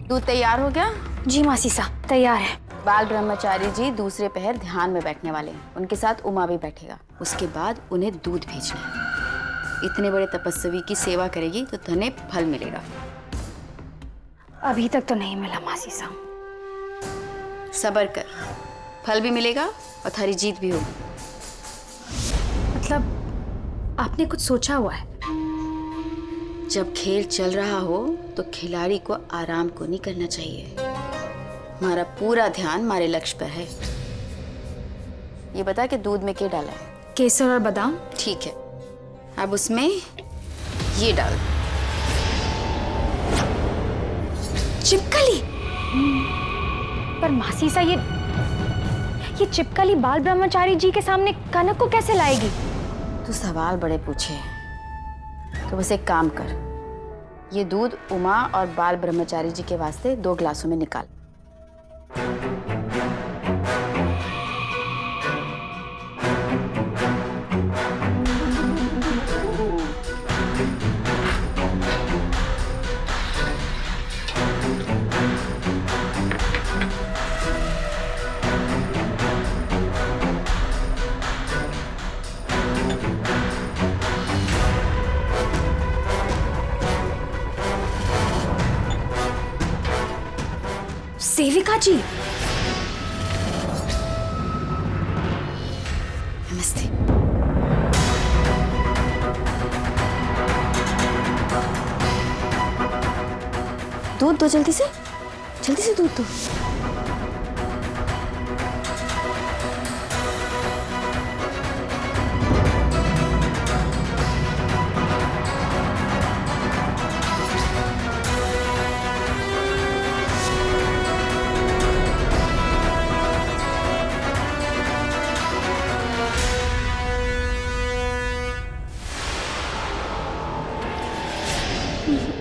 दूध तैयार हो गया? जी मासी साहब, तैयार है। बाल ब्रह्मचारी जी दूसरे पहर ध्यान में बैठने वाले हैं। उनके साथ उमा भी बैठेगा। उसके बाद उन्हें दूध भेजना है। इतने बड़े तपस्वी की सेवा करेगी तो तुम्हें फल मिलेगा। अभी तक तो नहीं मिला मासी साहब। सब्र कर, फल भी मिलेगा और थारी जीत भी होगी। मतलब आपने कुछ सोचा हुआ है? जब खेल चल रहा हो तो खिलाड़ी को आराम को नहीं करना चाहिए। हमारा पूरा ध्यान हमारे लक्ष्य पर है। ये बता कि दूध में क्या डाला है? केसर और बादाम। ठीक है, अब उसमें ये डाल। चिपकली? पर मासी सा ये चिपकली बाल ब्रह्मचारी जी के सामने कनक को कैसे लाएगी? तू सवाल बड़े पूछे हैं। तो बस एक काम कर, ये दूध उमा और बाल ब्रह्मचारी जी के वास्ते 2 गिलासों में निकाल। सेविका जी, नमस्ते। दूध दो, जल्दी से दूध दो।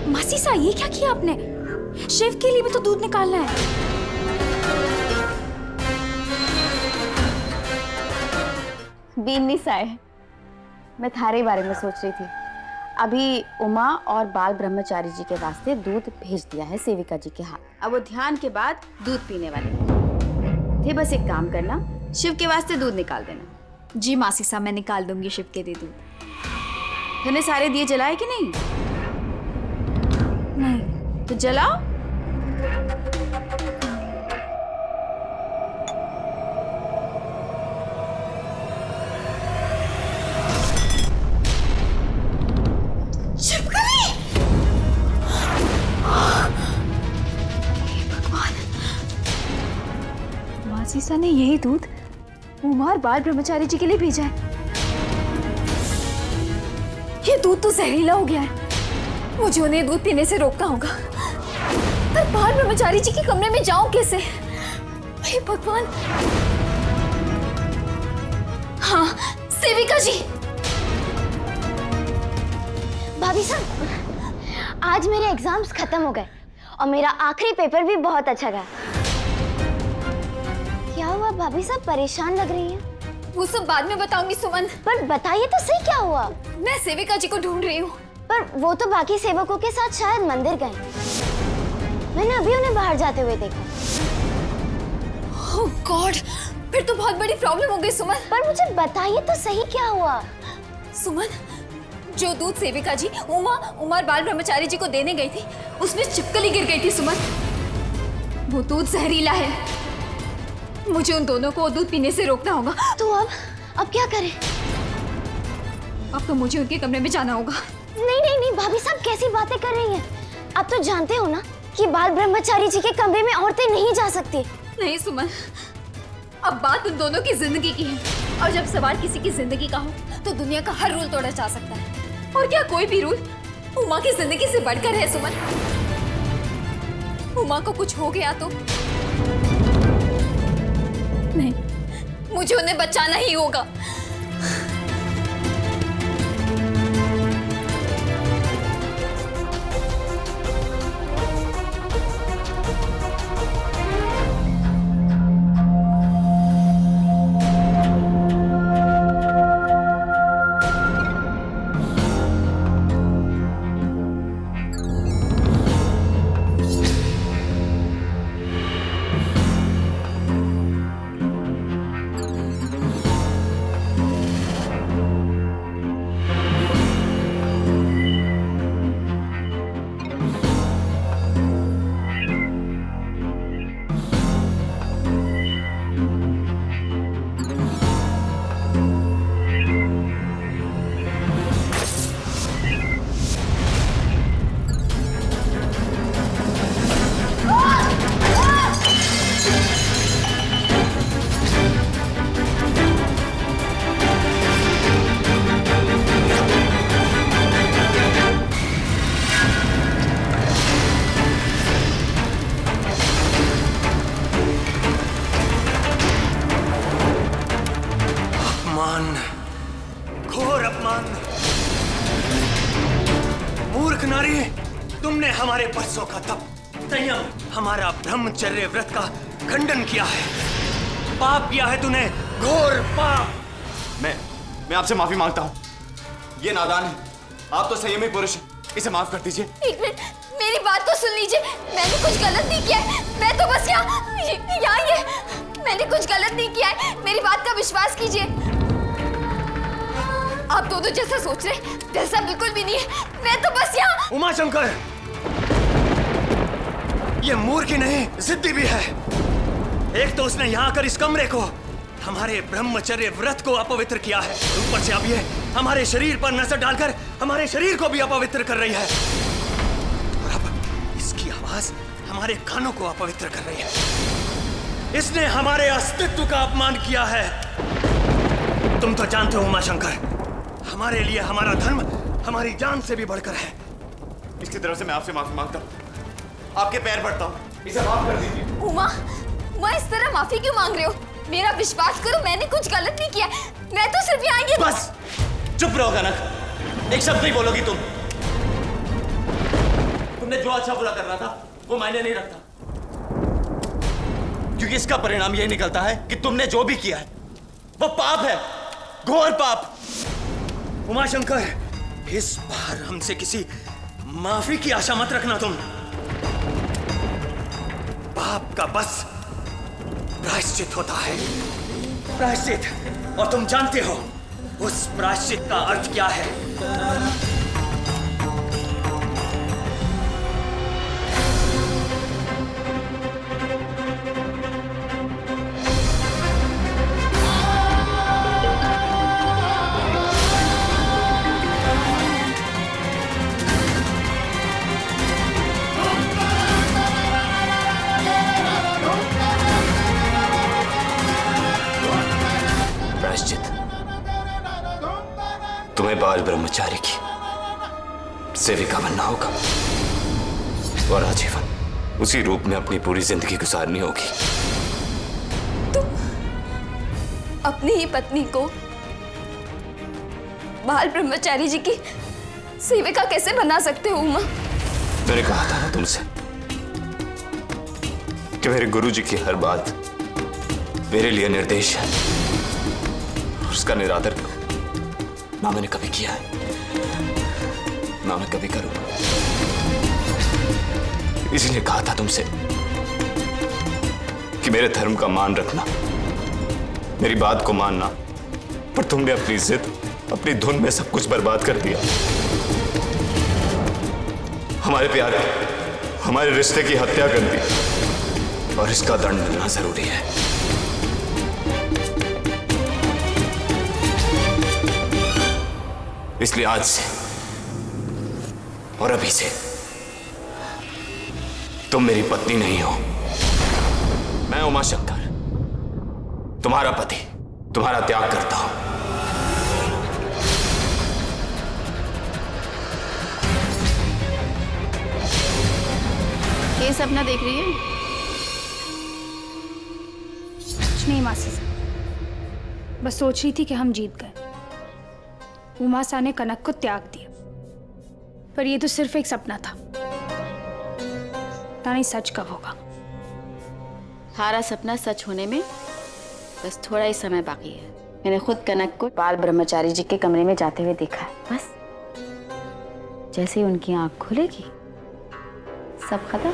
मासी सा ये क्या किया आपने? शिव के लिए भी तो दूध निकालना है। बीनी साए, मैं थारे बारे में सोच रही थी। अभी उमा और बाल ब्रह्मचारी जी के वास्ते दूध भेज दिया है सेविका जी के हाथ। अब वो ध्यान के बाद दूध पीने वाले थे। बस एक काम करना, शिव के वास्ते दूध निकाल देना। जी मासी साहब, मैं निकाल दूंगी शिव के लिए दूध। तूने सारे दिए जलाए कि नहीं? नहीं। तो जलाओ। चिपकली! भगवान, मासीसा ने यही दूध उमा और बाल ब्रह्मचारी जी के लिए भेजा है। ये दूध तो जहरीला हो गया है। मुझे उन्हें दूध पीने से रोकना होगा। पर बाल ब्रह्मचारी जी के कमरे में जाऊं कैसे? हे भगवान! हाँ, सेविका जी। भाभी साहब, आज मेरे एग्जाम्स खत्म हो गए और मेरा आखिरी पेपर भी बहुत अच्छा गया। क्या हुआ भाभी साहब, परेशान लग रही हैं? वो सब बाद में बताऊंगी सुमन। पर बताइए तो सही, क्या हुआ? मैं सेविका जी को ढूंढ रही हूँ। पर वो तो बाकी सेवकों के साथ शायद मंदिर गए। मैंने अभी उन्हें बाहर जाते हुए देखा। ओह गॉड, फिर तो बहुत बड़ी प्रॉब्लम हो गई सुमन। पर मुझे बताइए तो सही, क्या हुआ? सुमन, जो दूध सेविका जी उमा बाल ब्रह्मचारी जी को देने गई थी, उसमें चिपकली गिर गई थी सुमन। वो दूध जहरीला है। मुझे उन दोनों को दूध पीने से रोकना होगा। तो अब क्या करें? अब तो मुझे उनके कमरे में जाना होगा। नहीं भाभी साहब, कैसी बातें कर रही हैं? आप तो जानते हो ना कि बाल ब्रह्मचारी जी के कमरे में औरतें नहीं जा सकती। नहीं सुमन, अब बात उन दोनों की जिंदगी की है, और जब सवाल किसी की जिंदगी का हो तो दुनिया का हर रूल तोड़ा जा सकता है। और क्या कोई भी रूल उमा की जिंदगी से बढ़कर है सुमन? उमा को कुछ हो गया तो नहीं, मुझे उन्हें बचाना ही होगा। बरसों का तप संयम हमारा ब्रह्मचर्य व्रत का खंडन किया है। पाप किया है तूने, घोर पाप। मैं आपसे माफी मांगता हूँ। ये नादान है, आप तो संयमी पुरुष हैं, इसे माफ कर दीजिए। एक मिनट, मेरी बात तो सुन लीजिए। मैंने कुछ गलत नहीं किया है, मैं तो बस यहाँ ही है। मैंने कुछ गलत नहीं किया है, मेरी बात का विश्वास कीजिए। आप दोनों जैसा सोच रहे वैसा बिल्कुल भी नहीं है, मैं तो बस यहाँ। उमाशंकर, ये मूर्ख ही नहीं जिद्दी भी है। एक तो उसने यहाँ आकर इस कमरे को, हमारे ब्रह्मचर्य व्रत को अपवित्र किया है, ऊपर से अब ये हमारे शरीर पर नजर डालकर हमारे शरीर को भी अपवित्र कर रही है, और अब इसकी आवाज हमारे कानों को अपवित्र कर रही है। इसने हमारे अस्तित्व का अपमान किया है। तुम तो जानते हो उमाशंकर, हमारे लिए हमारा धर्म हमारी जान से भी बढ़कर है। इसकी तरफ से मैं आपसे माफी मांगता हूँ, आपके पैर पड़ता हूँ, इसे माफ कर दीजिए। उमा, इस तरह माफी क्यों मांग रहे हो? मेरा विश्वास करो, मैंने कुछ गलत नहीं किया, मैं तो सिर्फ यहाँ ये। बस चुप रहो कनक, एक शब्द नहीं बोलोगी तुम। तुमने जो अच्छा बुरा करना था वो मायने नहीं रखता, क्योंकि इसका परिणाम यही निकलता है कि तुमने जो भी किया है वो पाप है, घोर पाप। उमाशंकर, इस बार हमसे किसी माफी की आशा मत रखना तुम। पाप का बस प्रायश्चित होता है, प्रायश्चित, और तुम जानते हो उस प्रायश्चित का अर्थ क्या है। तुम्हें बाल ब्रह्मचारी की सेविका बनना होगा और आजीवन उसी रूप में अपनी पूरी जिंदगी गुजारनी होगी। तुम अपनी ही पत्नी को बाल ब्रह्मचारी जी की सेविका कैसे बना सकते हो उमा? मैंने कहा था ना तुमसे कि मेरे गुरुजी की हर बात मेरे लिए निर्देश है, उसका निरादर ना मैंने कभी किया है, ना मैं कभी करूंगा। इसलिए कहा था तुमसे कि मेरे धर्म का मान रखना, मेरी बात को मानना, पर तुमने अपनी जिद, अपनी धुन में सब कुछ बर्बाद कर दिया। हमारे प्यार, हमारे रिश्ते की हत्या कर दी, और इसका दंड मिलना जरूरी है। इसलिए आज से और अभी से तुम मेरी पत्नी नहीं हो। मैं उमाशंकर, तुम्हारा पति, तुम्हारा त्याग करता हूं। ये सपना देख रही है? कुछ नहीं मासी साहब, बस सोच रही थी कि हम जीत गए। उमा सा ने कनक को त्याग दिया, पर ये तो सिर्फ एक सपना था। पता नहीं सच कब होगा। सारा सपना सच होने में बस थोड़ा ही समय बाकी है। मैंने खुद कनक को बाल ब्रह्मचारी जी के कमरे में जाते हुए देखा है। बस जैसे ही उनकी आंख खुलेगी सब खत्म।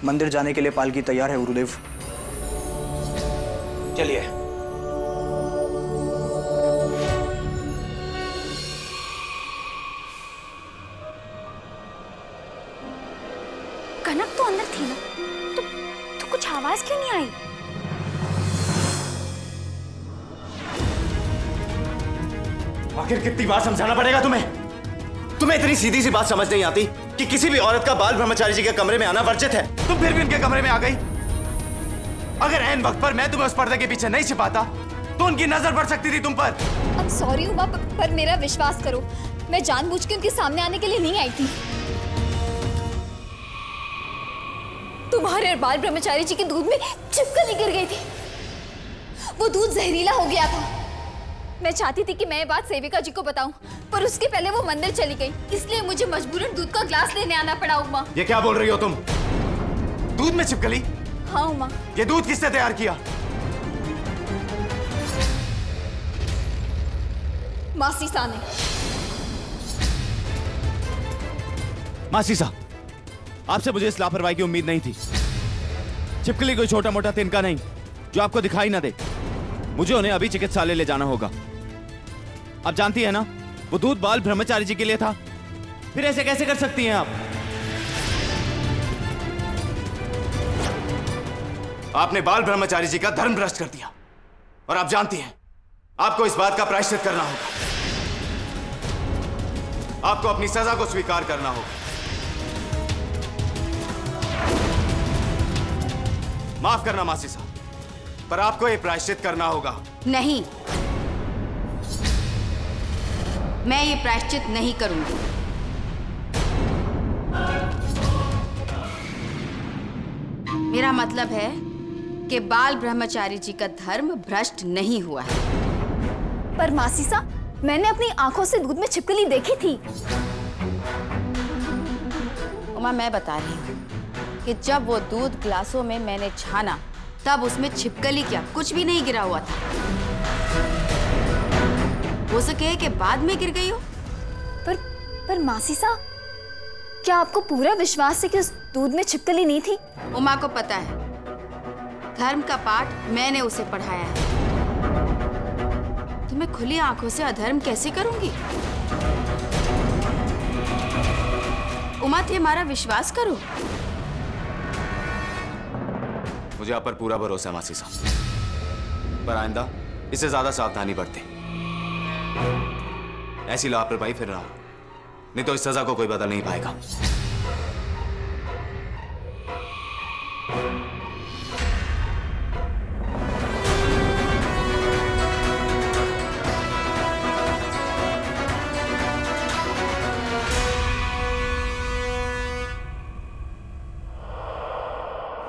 मंदिर जाने के लिए पालकी तैयार है गुरुदेव। चलिए। कनक तो अंदर थी ना, तो कुछ आवाज क्यों नहीं आई? आखिर कितनी बार समझाना पड़ेगा तुम्हें? तुम्हें इतनी सीधी सी बात समझ नहीं आती कि किसी भी औरत का बाल ब्रह्मचारी जी के कमरे में आना वर्जित है। तुम फिर भी उनके कमरे में आ गई। अगर ऐन वक्त पर मैं तुम्हें उस पर्दे के पीछे नहीं छिपाता तो उनकी नजर पड़ सकती थी तुम पर। अब सॉरी उमा, पर मेरा विश्वास करो, मैं जानबूझ के उनके सामने आने के लिए नहीं आई थी। तुम्हारे और बाल ब्रह्मचारी जी के दूध में छिपकली गिर गई थी। वो दूध जहरीला हो गया था। मैं चाहती थी कि मैं ये बात सेविका जी को बताऊं, पर उसके पहले वो मंदिर चली गई, इसलिए मुझे मजबूरन दूध का ग्लास लेने आना पड़ा। उमा, ये क्या बोल रही हो तुम? दूध में छिपकली? हाँ उमा। ये दूध किसने तैयार किया? मासी सा ने। मासी सा, आपसे मुझे इस लापरवाही की उम्मीद नहीं थी। छिपकली कोई छोटा मोटा तिनका नहीं जो आपको दिखाई ना दे। मुझे उन्हें अभी चिकित्सालय ले जाना होगा। आप जानती है ना, वो दूध बाल ब्रह्मचारी जी के लिए था। फिर ऐसे कैसे कर सकती हैं आप? आपने बाल ब्रह्मचारी जी का धर्म भ्रष्ट कर दिया और आप जानती हैं आपको इस बात का प्रायश्चित करना होगा। आपको अपनी सजा को स्वीकार करना होगा। माफ करना मासी साहब, पर आपको यह प्रायश्चित करना होगा। नहीं, मैं ये प्रायश्चित नहीं करूंगी। मेरा मतलब है कि बाल ब्रह्मचारी जी का धर्म भ्रष्ट नहीं हुआ है। पर मासी सा, मैंने अपनी आंखों से दूध में छिपकली देखी थी। उमा, मैं बता रही हूँ कि जब वो दूध ग्लासों में मैंने छाना तब उसमें छिपकली क्या कुछ भी नहीं गिरा हुआ था। हो सके कि बाद में गिर गई हो। पर मासी सा, क्या आपको पूरा विश्वास है कि उस दूध में छिपकली नहीं थी? उमा को पता है, धर्म का पाठ मैंने उसे पढ़ाया है। तो मैं खुली आंखों से अधर्म कैसे करूंगी? उमा, थे हमारा विश्वास करो। मुझे आप पर पूरा भरोसा है मासी साहब, पर आइंदा इससे ज्यादा सावधानी बरतें। ऐसी लापरवाही फिर ना हो, नहीं तो इस सजा को कोई बदल नहीं पाएगा।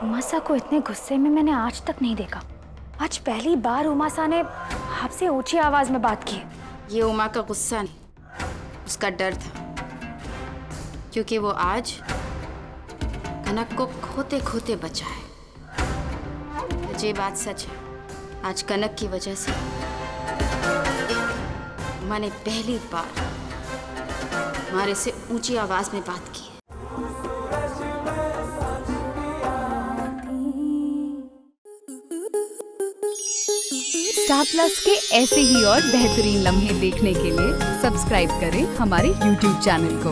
उमासा को इतने गुस्से में मैंने आज तक नहीं देखा। आज पहली बार उमासा ने आपसे ऊंची आवाज में बात की। ये उमा का गुस्सा नहीं, उसका डर था, क्योंकि वो आज कनक को खोते खोते बचा है। ये बात सच है, आज कनक की वजह से उमा ने पहली बार हमारे से ऊंची आवाज में बात की है। स्टार प्लस के ऐसे ही और बेहतरीन लम्हे देखने के लिए सब्सक्राइब करें हमारे YouTube चैनल को।